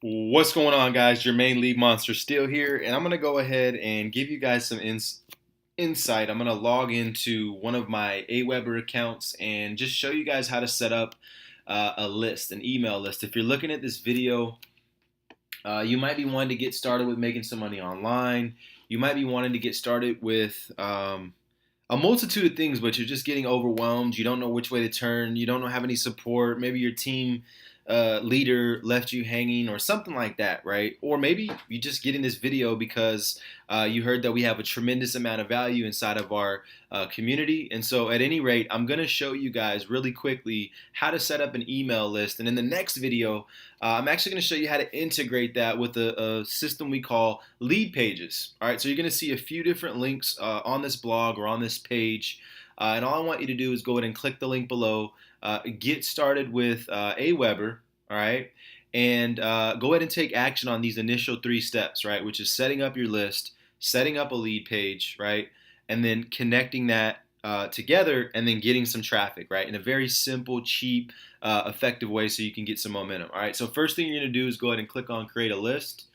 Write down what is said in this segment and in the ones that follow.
What's going on, guys? Your main lead monster still here, and I'm going to go ahead and give you guys some insight. I'm going to log into one of my Aweber accounts and just show you guys how to set up a list, an email list. If you're looking at this video, you might be wanting to get started with making some money online. You might be wanting to get started with a multitude of things, but you're just getting overwhelmed. You don't know which way to turn. You don't have any support. Maybe your team leader left you hanging or something like that, right? Or maybe you just get in this video because you heard that we have a tremendous amount of value inside of our community. And so at any rate, I'm going to show you guys really quickly how to set up an email list. And in the next video, I'm actually going to show you how to integrate that with a system we call lead pages. All right, so you're going to see a few different links on this blog or on this page. And all I want you to do is go ahead and click the link below, get started with Aweber, all right? And go ahead and take action on these initial 3 steps, right? Which is setting up your list, setting up a lead page, right? And then connecting that together and then getting some traffic, right? In a very simple, cheap, effective way so you can get some momentum, all right? So first thing you're gonna do is go ahead and click on create a list,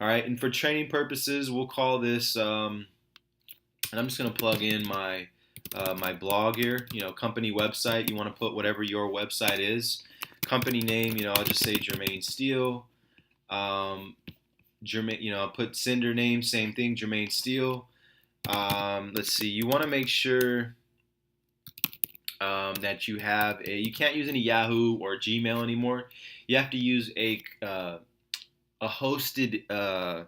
all right? And for training purposes, we'll call this, and I'm just gonna plug in my my blog here, company website. You want to put whatever your website is. Company name, I'll just say Jermaine Steele. I'll put sender name, same thing, Jermaine Steele. Let's see, you want to make sure that you have you can't use any Yahoo or Gmail anymore. You have to use a hosted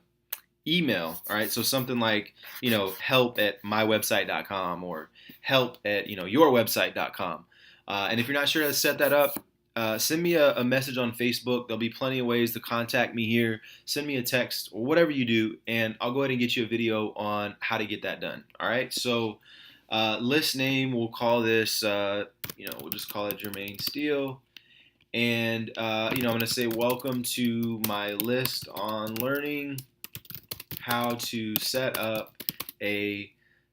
email, all right? So something like, help at mywebsite.com or help at, yourwebsite.com. And if you're not sure how to set that up, send me a message on Facebook. There'll be plenty of ways to contact me here. Send me a text or whatever you do, and I'll go ahead and get you a video on how to get that done, all right? So list name, we'll call this, we'll just call it Jermaine Steele. And, I'm going to say, welcome to my list on learning how to set up a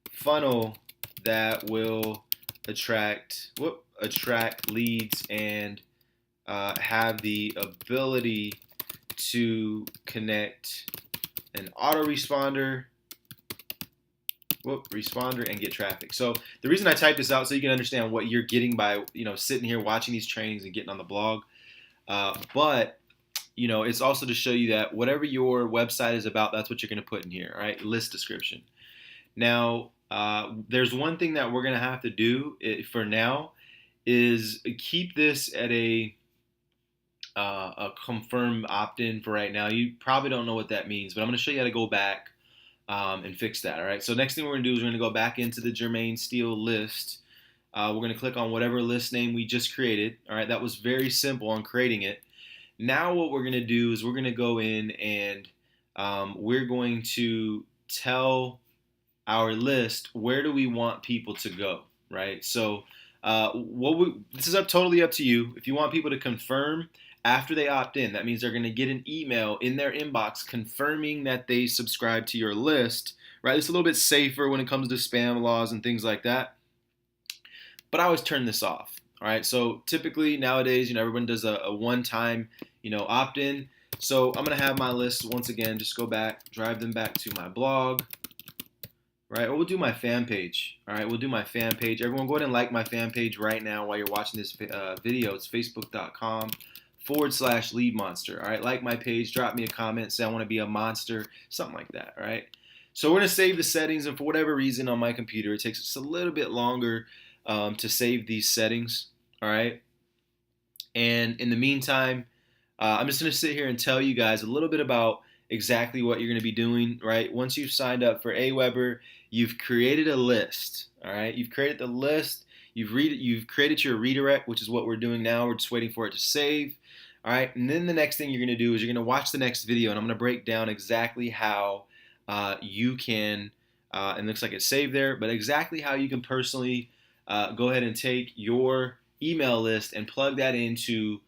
funnel that will attract leads and have the ability to connect an autoresponder and get traffic. So the reason I type this out so you can understand what you're getting by sitting here watching these trainings and getting on the blog, but it's also to show you that whatever your website is about, that's what you're going to put in here, all right? List description. Now, there's one thing that we're going to have to do for now is keep this at a confirm opt-in for right now. You probably don't know what that means, but I'm going to show you how to go back and fix that, all right? So next thing we're going to do is we're going to go back into the Jermaine Steele list. We're going to click on whatever list name we just created, all right? That was very simple on creating it. Now what we're going to do is we're going to go in and we're going to tell our list where do we want people to go, right? So this is totally up to you. If you want people to confirm after they opt in, that means they're going to get an email in their inbox confirming that they subscribe to your list, right? It's a little bit safer when it comes to spam laws and things like that. But I always turn this off. All right, so typically nowadays, everyone does a one-time, opt-in. So I'm gonna have my list once again. Just go back, drive them back to my blog, right? Or we'll do my fan page. All right, we'll do my fan page. Everyone, go ahead and like my fan page right now while you're watching this video. It's facebook.com/lead monster. All right, like my page, drop me a comment, say I want to be a monster, something like that. All right. So we're gonna save the settings, and for whatever reason on my computer, it takes us a little bit longer to save these settings. All right. And in the meantime, I'm just going to sit here and tell you guys a little bit about exactly what you're going to be doing, right? Once you've signed up for Aweber, you've created a list, all right? You've created the list. You've created your redirect, which is what we're doing now. We're just waiting for it to save, all right? And then the next thing you're going to do is you're going to watch the next video, and I'm going to break down exactly how you can, and it looks like it's saved there, but exactly how you can personally go ahead and take your email list and plug that into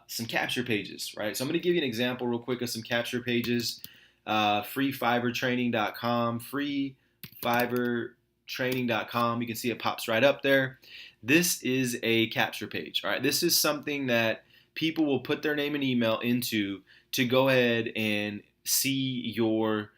some capture pages, right? So I'm going to give you an example real quick of some capture pages. Freefiverrtraining.com, freefiverrtraining.com. You can see it pops right up there. This is a capture page, all right? This is something that people will put their name and email into to go ahead and see your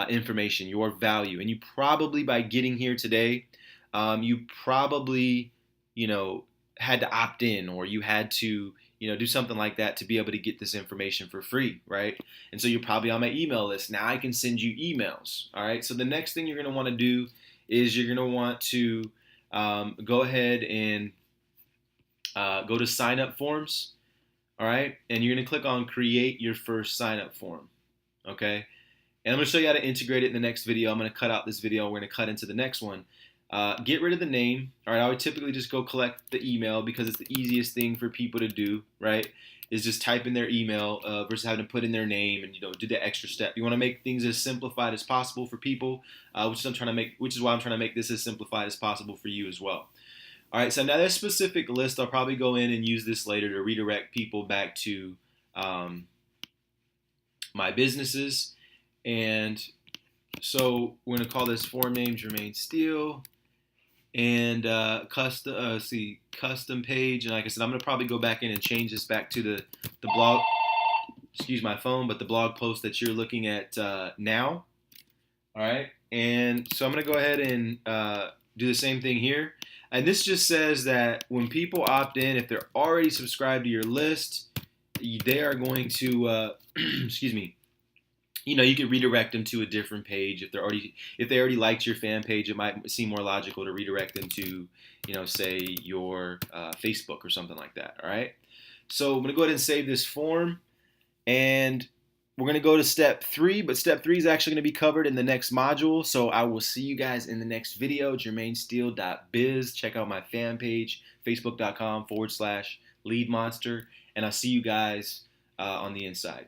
information, your value. And you probably, by getting here today, you probably, you know, had to opt in, or you had to, you know, do something like that to be able to get this information for free, right? And so you're probably on my email list. Now I can send you emails, all right? So the next thing you're going to want to do is you're going to want to go ahead and go to sign up forms, all right? And you're going to click on create your first sign up form, okay? And I'm going to show you how to integrate it in the next video. I'm going to cut out this video. We're going to cut into the next one. Get rid of the name. All right, I would typically just go collect the email because it's the easiest thing for people to do, right? Is just type in their email versus having to put in their name and, you know, do the extra step. You want to make things as simplified as possible for people, which is why I'm trying to make this as simplified as possible for you as well. All right, so now this specific list, I'll probably go in and use this later to redirect people back to my businesses. And so we're going to call this form name Jermaine Steele, and custom page. And like I said, I'm going to probably go back in and change this back to the blog, excuse my phone, but the blog post that you're looking at now. All right, and so I'm going to go ahead and do the same thing here. And this just says that when people opt in, if they're already subscribed to your list, they are going to, excuse me, you know, you can redirect them to a different page. If they already liked your fan page, it might seem more logical to redirect them to, you know, say your Facebook or something like that. All right. So I'm going to go ahead and save this form, and we're going to go to step 3, but step 3 is actually going to be covered in the next module. So I will see you guys in the next video, jermainesteele.biz. Check out my fan page, facebook.com/leadmonster, and I'll see you guys on the inside.